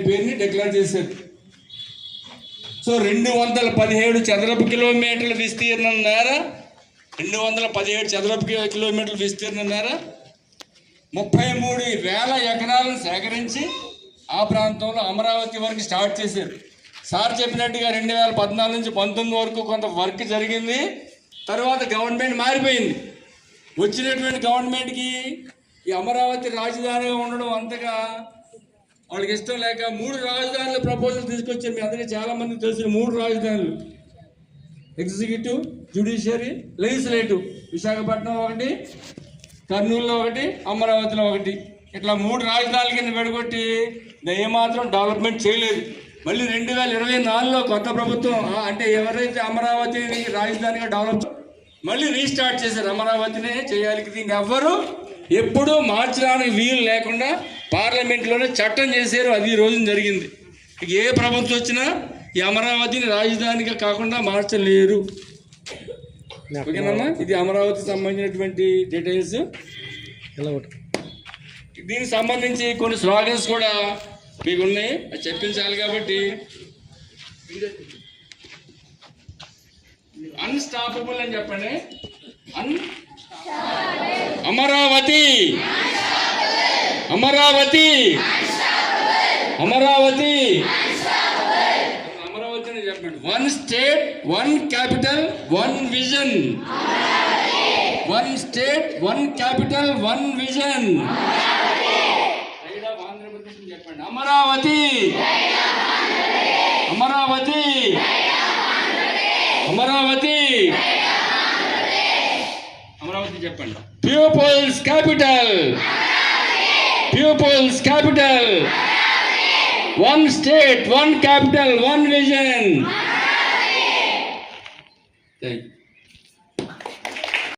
పేరుని డిక్లేర్ చేశారు. సో 217 చదరపు కిలోమీటర్ల విస్తీర్ణం మేర 217 చదరపు కిలోమీటర్ల విస్తీర్ణం మేర 33,000 ఎకరాలను సేకరించి ఆ ప్రాంతంలో అమరావతి వరకు స్టార్ట్ చేశారు. సార్ చెప్పినట్టుగా 2014 నుంచి 19 వరకు కొంత వర్క్ జరిగింది. తర్వాత గవర్నమెంట్ మారిపోయింది. వచ్చినటువంటి గవర్నమెంట్కి ఈ అమరావతి రాజధానిగా ఉండడం అంతగా వాళ్ళకి ఇష్టం లేక 3 రాజధానుల ప్రపోజల్ తీసుకొచ్చారు. మీ అందరికీ చాలామంది తెలిసిన 3 రాజధానులు: ఎగ్జిక్యూటివ్, జ్యుడిషియరీ, లెజిస్లేటివ్. విశాఖపట్నం ఒకటి, కర్నూలులో ఒకటి, అమరావతిలో ఒకటి. ఇట్లా 3 రాజధానుల కింద పెడగొట్టి ఏమాత్రం డెవలప్మెంట్ చేయలేదు. మళ్ళీ 2024లో కొత్త ప్రభుత్వం అంటే ఎవరైతే అమరావతిని రాజధానిగా డెవలప్ మళ్ళీ రీస్టార్ట్ చేశారు. అమరావతినే చేయాలి. దీన్ని ఎవ్వరూ ఎప్పుడూ మార్చడానికి వీలు లేకుండా పార్లమెంట్లోనే చట్టం చేశారు. అది ఈ రోజున జరిగింది. ఇక ఏ ప్రభుత్వం వచ్చినా ఈ అమరావతిని రాజధానిగా కాకుండా మార్చలేరు. ఓకేనమ్మా, ఇది అమరావతికి సంబంధించినటువంటి డీటెయిల్స్. దీనికి సంబంధించి కొన్ని స్లోగన్స్ కూడా మీకు ఉన్నాయి, అది చెప్పించాలి. కాబట్టి అన్స్టాపబుల్ అని చెప్పండి. అమరావతి, అమరావతి, అమరావతి, అమరావతి అని చెప్పండి. 1 state 1 capital 1 vision. 1 state 1 capital 1 vision. Andhra Pradesh అని చెప్పండి. అమరావతి, అమరావతి, అమరావతి, అమరావతి చెప్పండి. Peoples capital, peoples capital, 1 state 1 capital 1 vision. Thank you.